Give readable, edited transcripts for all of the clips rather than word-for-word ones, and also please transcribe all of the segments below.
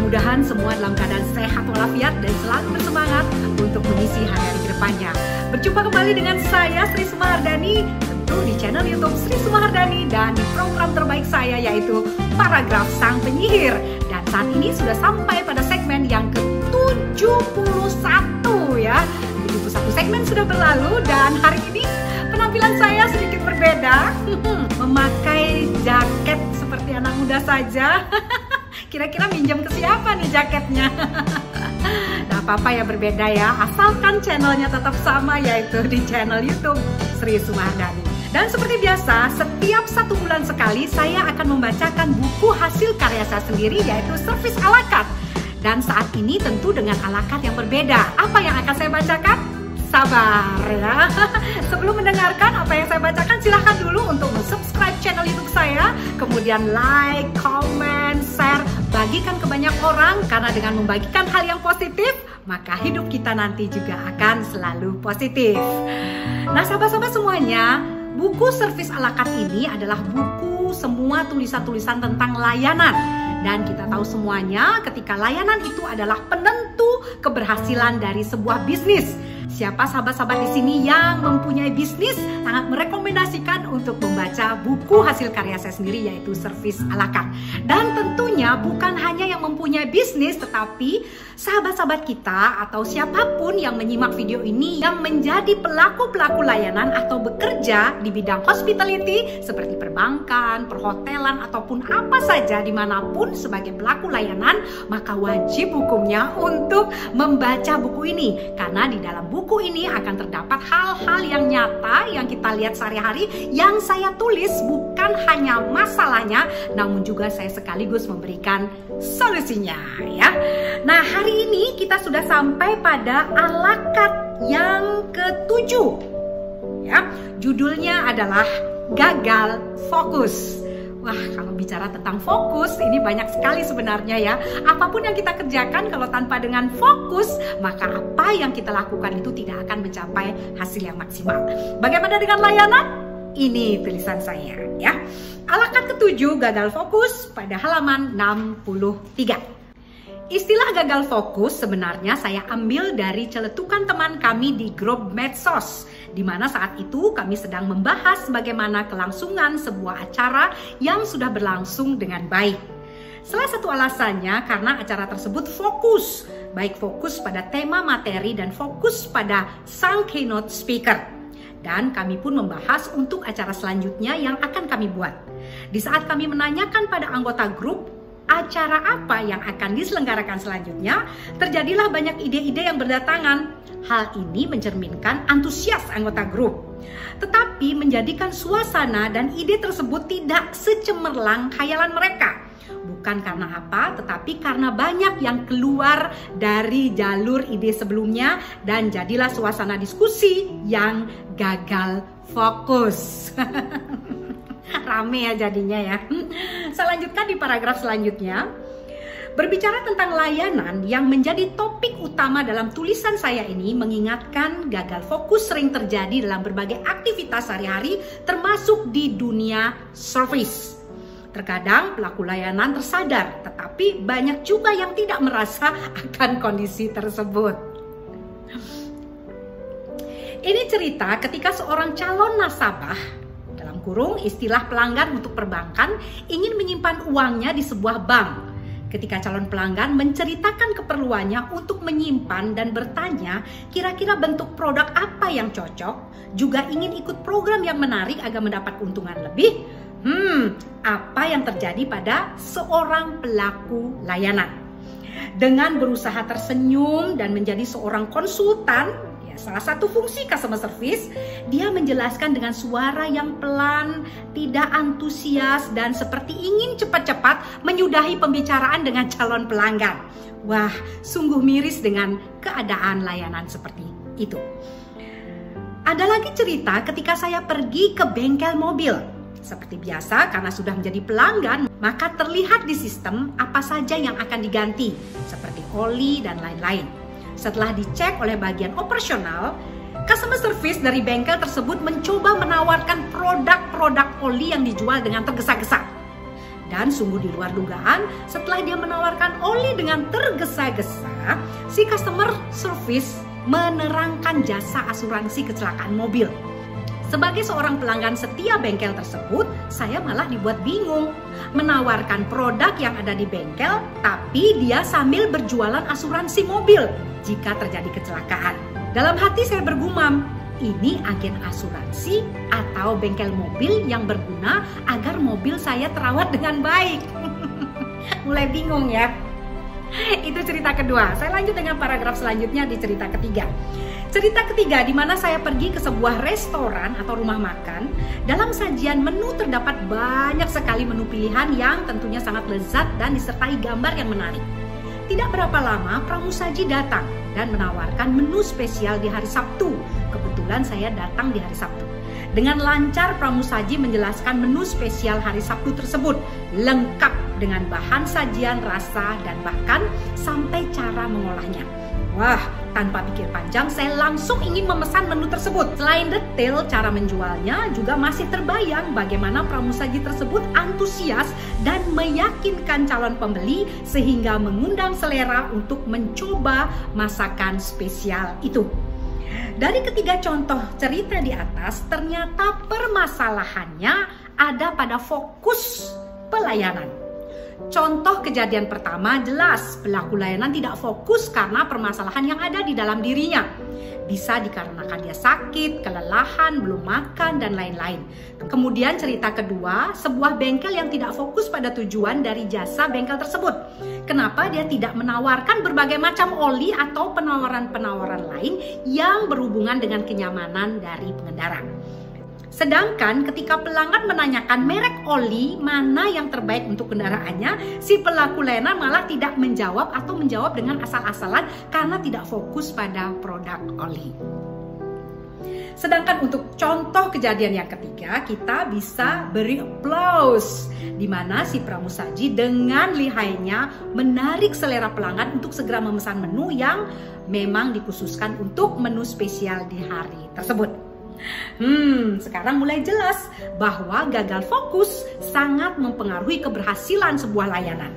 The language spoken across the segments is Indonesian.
Mudah-mudahan semua dalam keadaan sehat walafiat dan selalu bersemangat untuk mengisi hari-hari ke depannya. Berjumpa kembali dengan saya Sri Sumahardani, tentu di channel YouTube Sri Sumahardani dan di program terbaik saya yaitu Paragraf Sang Penyihir. Dan saat ini sudah sampai pada segmen yang ke-71 ya. 71 segmen sudah berlalu dan hari ini penampilan saya sedikit berbeda. Memakai jaket seperti anak muda saja. Kira-kira minjem ke siapa nih jaketnya? Nah, apa-apa ya berbeda ya, asalkan channelnya tetap sama yaitu di channel YouTube Sri Sumahardani. Dan seperti biasa, setiap 1 bulan sekali saya akan membacakan buku hasil karya saya sendiri yaitu Servis a la carte. Dan saat ini tentu dengan a la carte yang berbeda. Apa yang akan saya bacakan? Sabar ya. Sebelum mendengarkan apa yang saya bacakan, silahkan dulu untuk subscribe channel YouTube saya, kemudian like, comment, share, bagikan ke banyak orang, karena dengan membagikan hal yang positif, maka hidup kita nanti juga akan selalu positif. Nah, sahabat-sahabat semuanya, buku Servis a la carte ini adalah buku semua tulisan-tulisan tentang layanan. Dan kita tahu semuanya ketika layanan itu adalah penentu keberhasilan dari sebuah bisnis. Siapa sahabat-sahabat di sini yang mempunyai bisnis sangat merekomendasikan untuk membaca buku hasil karya saya sendiri yaitu Servis a la carte. Dan tentunya bukan hanya yang mempunyai bisnis, tetapi sahabat-sahabat kita atau siapapun yang menyimak video ini yang menjadi pelaku-pelaku layanan atau bekerja di bidang hospitality seperti perbankan, perhotelan ataupun apa saja dimanapun sebagai pelaku layanan, maka wajib hukumnya untuk membaca buku ini, karena di dalam buku ini akan terdapat hal-hal yang nyata yang kita lihat sehari-hari yang saya tulis, bukan hanya masalahnya namun juga saya sekaligus memberikan solusinya ya. Nah, hari ini kita sudah sampai pada a la carte yang ke-7 ya. Judulnya adalah Gagal Fokus. Wah, kalau bicara tentang fokus, ini banyak sekali sebenarnya ya. Apapun yang kita kerjakan kalau tanpa dengan fokus, maka apa yang kita lakukan itu tidak akan mencapai hasil yang maksimal. Bagaimana dengan layanan? Ini tulisan saya ya. A la carte ke-7, Gagal Fokus, pada halaman 63. Istilah gagal fokus sebenarnya saya ambil dari celetukan teman kami di grup medsos, di mana saat itu kami sedang membahas bagaimana kelangsungan sebuah acara yang sudah berlangsung dengan baik. Salah satu alasannya karena acara tersebut fokus, baik fokus pada tema materi dan fokus pada sang keynote speaker. Dan kami pun membahas untuk acara selanjutnya yang akan kami buat. Di saat kami menanyakan pada anggota grup acara apa yang akan diselenggarakan selanjutnya, terjadilah banyak ide-ide yang berdatangan. Hal ini mencerminkan antusias anggota grup, tetapi menjadikan suasana dan ide tersebut tidak secemerlang khayalan mereka. Bukan karena apa, tetapi karena banyak yang keluar dari jalur ide sebelumnya dan jadilah suasana diskusi yang gagal fokus. Rame ya jadinya ya. Saya lanjutkan di paragraf selanjutnya. Berbicara tentang layanan yang menjadi topik utama dalam tulisan saya ini, mengingatkan gagal fokus sering terjadi dalam berbagai aktivitas sehari-hari termasuk di dunia service. Terkadang pelaku layanan tersadar, tetapi banyak juga yang tidak merasa akan kondisi tersebut. Ini cerita ketika seorang calon nasabah, dalam kurung istilah pelanggan untuk perbankan, ingin menyimpan uangnya di sebuah bank. Ketika calon pelanggan menceritakan keperluannya untuk menyimpan dan bertanya kira-kira bentuk produk apa yang cocok, juga ingin ikut program yang menarik agar mendapat keuntungan lebih, apa yang terjadi pada seorang pelaku layanan? Dengan berusaha tersenyum dan menjadi seorang konsultan, salah satu fungsi customer service, dia menjelaskan dengan suara yang pelan, tidak antusias, dan seperti ingin cepat-cepat menyudahi pembicaraan dengan calon pelanggan. Wah, sungguh miris dengan keadaan layanan seperti itu. Ada lagi cerita ketika saya pergi ke bengkel mobil. Seperti biasa, karena sudah menjadi pelanggan, maka terlihat di sistem apa saja yang akan diganti, seperti oli dan lain-lain. Setelah dicek oleh bagian operasional, customer service dari bengkel tersebut mencoba menawarkan produk-produk oli yang dijual dengan tergesa-gesa. Dan sungguh di luar dugaan, setelah dia menawarkan oli dengan tergesa-gesa, si customer service menerangkan jasa asuransi kecelakaan mobil. Sebagai seorang pelanggan setia bengkel tersebut, saya malah dibuat bingung. Menawarkan produk yang ada di bengkel, tapi dia sambil berjualan asuransi mobil jika terjadi kecelakaan. Dalam hati saya bergumam, ini agen asuransi atau bengkel mobil yang berguna agar mobil saya terawat dengan baik. Mulai bingung ya. Itu cerita kedua. Saya lanjut dengan paragraf selanjutnya di cerita ketiga. Cerita ketiga di mana saya pergi ke sebuah restoran atau rumah makan. Dalam sajian menu terdapat banyak sekali menu pilihan yang tentunya sangat lezat dan disertai gambar yang menarik. Tidak berapa lama pramusaji datang dan menawarkan menu spesial di hari Sabtu. Kebetulan saya datang di hari Sabtu. Dengan lancar pramusaji menjelaskan menu spesial hari Sabtu tersebut, lengkap dengan bahan sajian, rasa, dan bahkan sampai cara mengolahnya. Wah, tanpa pikir panjang saya langsung ingin memesan menu tersebut. Selain detail cara menjualnya, juga masih terbayang bagaimana pramusaji tersebut antusias dan meyakinkan calon pembeli sehingga mengundang selera untuk mencoba masakan spesial itu. Dari ketiga contoh cerita di atas, ternyata permasalahannya ada pada fokus pelayanan. Contoh kejadian pertama jelas pelaku layanan tidak fokus karena permasalahan yang ada di dalam dirinya. Bisa dikarenakan dia sakit, kelelahan, belum makan, dan lain-lain. Kemudian cerita kedua, sebuah bengkel yang tidak fokus pada tujuan dari jasa bengkel tersebut. Kenapa dia tidak menawarkan berbagai macam oli atau penawaran-penawaran lain yang berhubungan dengan kenyamanan dari pengendara. Sedangkan ketika pelanggan menanyakan merek oli mana yang terbaik untuk kendaraannya, si pelaku layanan malah tidak menjawab atau menjawab dengan asal-asalan karena tidak fokus pada produk oli. Sedangkan untuk contoh kejadian yang ketiga, kita bisa beri applause di mana si pramusaji dengan lihainya menarik selera pelanggan untuk segera memesan menu yang memang dikhususkan untuk menu spesial di hari tersebut. Sekarang mulai jelas bahwa gagal fokus sangat mempengaruhi keberhasilan sebuah layanan.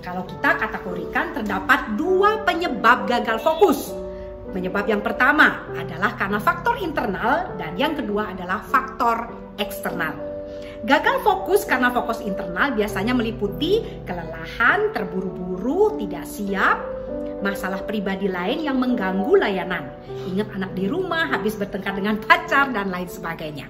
Kalau kita kategorikan terdapat dua penyebab gagal fokus. Penyebab yang pertama adalah karena faktor internal dan yang kedua adalah faktor eksternal. Gagal fokus karena fokus internal biasanya meliputi kelelahan, terburu-buru, tidak siap, masalah pribadi lain yang mengganggu layanan, ingat anak di rumah, habis bertengkar dengan pacar, dan lain sebagainya.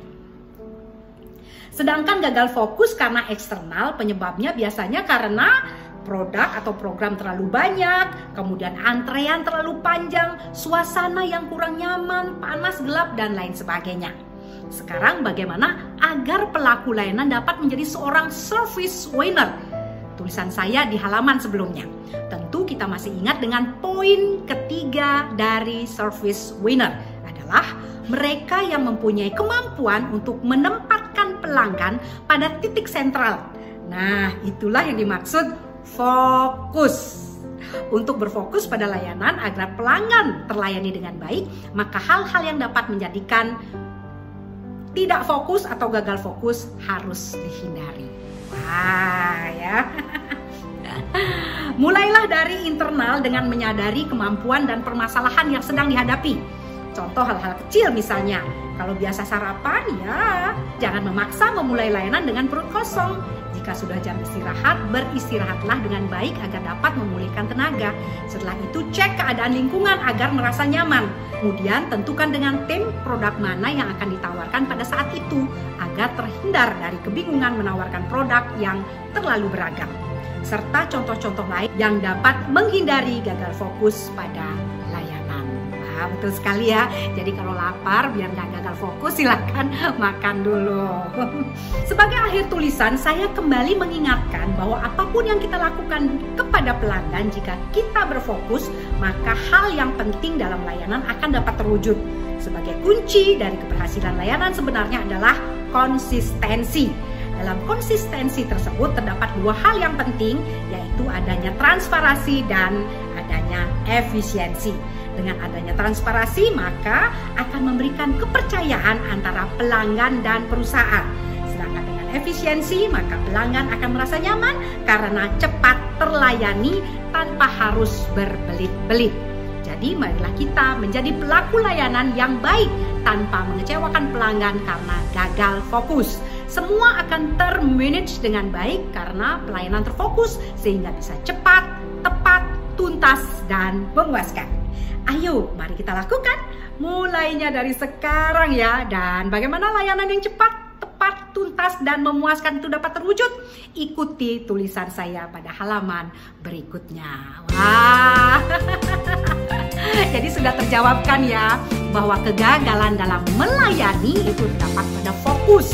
Sedangkan gagal fokus karena eksternal, penyebabnya biasanya karena produk atau program terlalu banyak, kemudian antrean terlalu panjang, suasana yang kurang nyaman, panas, gelap, dan lain sebagainya. Sekarang bagaimana agar pelaku layanan dapat menjadi seorang service winner? Tulisan saya di halaman sebelumnya. Tentu kita masih ingat dengan poin ketiga dari service winner adalah mereka yang mempunyai kemampuan untuk menempatkan pelanggan pada titik sentral. Nah, itulah yang dimaksud fokus. Untuk berfokus pada layanan agar pelanggan terlayani dengan baik, maka hal-hal yang dapat menjadikan tidak fokus atau gagal fokus harus dihindari. Wah, ya. Mulailah dari internal dengan menyadari kemampuan dan permasalahan yang sedang dihadapi. Contoh hal-hal kecil misalnya, kalau biasa sarapan ya jangan memaksa memulai layanan dengan perut kosong. Jika sudah jam istirahat, beristirahatlah dengan baik agar dapat memulihkan tenaga. Setelah itu cek keadaan lingkungan agar merasa nyaman. Kemudian tentukan dengan tim produk mana yang akan ditawarkan pada saat itu agar terhindar dari kebingungan menawarkan produk yang terlalu beragam. Serta contoh-contoh lain yang dapat menghindari gagal fokus pada layanan. Nah, betul sekali ya. Jadi kalau lapar biar nggak gagal fokus silahkan makan dulu. Sebagai akhir tulisan, saya kembali mengingatkan bahwa apapun yang kita lakukan kepada pelanggan, jika kita berfokus, maka hal yang penting dalam layanan akan dapat terwujud. Sebagai kunci dari keberhasilan layanan sebenarnya adalah konsistensi. Dalam konsistensi tersebut terdapat dua hal yang penting, yaitu adanya transparansi dan adanya efisiensi. Dengan adanya transparansi, maka akan memberikan kepercayaan antara pelanggan dan perusahaan. Sedangkan dengan efisiensi, maka pelanggan akan merasa nyaman karena cepat terlayani tanpa harus berbelit-belit. Jadi marilah kita menjadi pelaku layanan yang baik tanpa mengecewakan pelanggan karena gagal fokus. Semua akan termanage dengan baik karena pelayanan terfokus sehingga bisa cepat, tepat, tuntas, dan memuaskan. Ayo, mari kita lakukan. Mulainya dari sekarang ya. Dan bagaimana layanan yang cepat, tepat, tuntas, dan memuaskan itu dapat terwujud? Ikuti tulisan saya pada halaman berikutnya. Wah, jadi sudah terjawabkan ya bahwa kegagalan dalam melayani itu dapat pada fokus.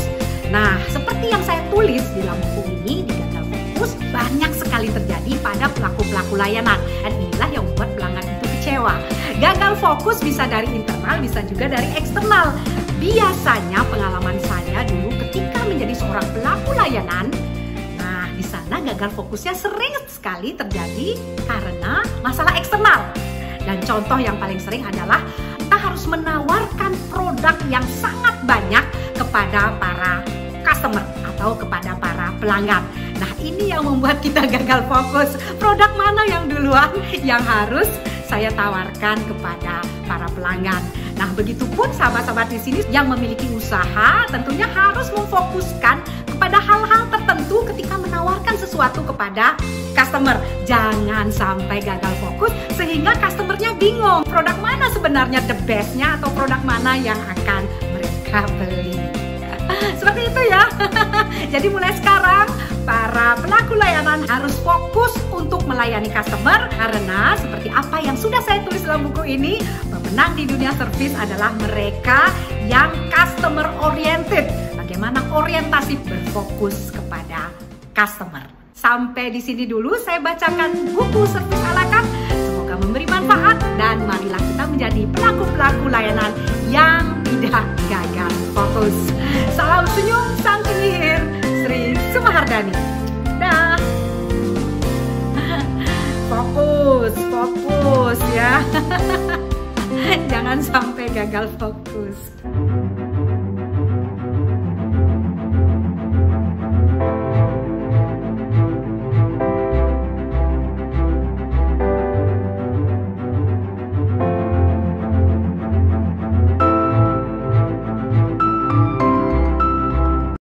Nah, seperti yang saya tulis di dalam buku ini, di Gagal Fokus, banyak sekali terjadi pada pelaku-pelaku layanan. Dan inilah yang membuat pelanggan itu kecewa. Gagal fokus bisa dari internal, bisa juga dari eksternal. Biasanya pengalaman saya dulu ketika menjadi seorang pelaku layanan, nah di sana gagal fokusnya sering sekali terjadi karena masalah eksternal. Dan contoh yang paling sering adalah kita harus menawarkan produk yang sangat banyak kepada para customer atau kepada para pelanggan. Nah, ini yang membuat kita gagal fokus. Produk mana yang duluan yang harus saya tawarkan kepada para pelanggan. Nah, begitupun sahabat-sahabat di sini yang memiliki usaha tentunya harus memfokuskan kepada hal-hal tertentu ketika menawarkan sesuatu kepada customer. Jangan sampai gagal fokus sehingga customernya bingung produk mana sebenarnya the bestnya atau produk mana yang akan mereka beli. Seperti itu ya. Jadi mulai sekarang para pelaku layanan harus fokus untuk melayani customer karena seperti apa yang sudah saya tulis dalam buku ini, pemenang di dunia servis adalah mereka yang customer oriented. Bagaimana orientasi berfokus kepada customer. Sampai di sini dulu saya bacakan buku servis ala carte. Semoga memberi manfaat dan marilah kita menjadi pelaku-pelaku layanan yang tidak gagal fokus. Salam senyum sang penyihir, Sri Sumahardani. Dah. Fokus ya. Jangan sampai gagal fokus.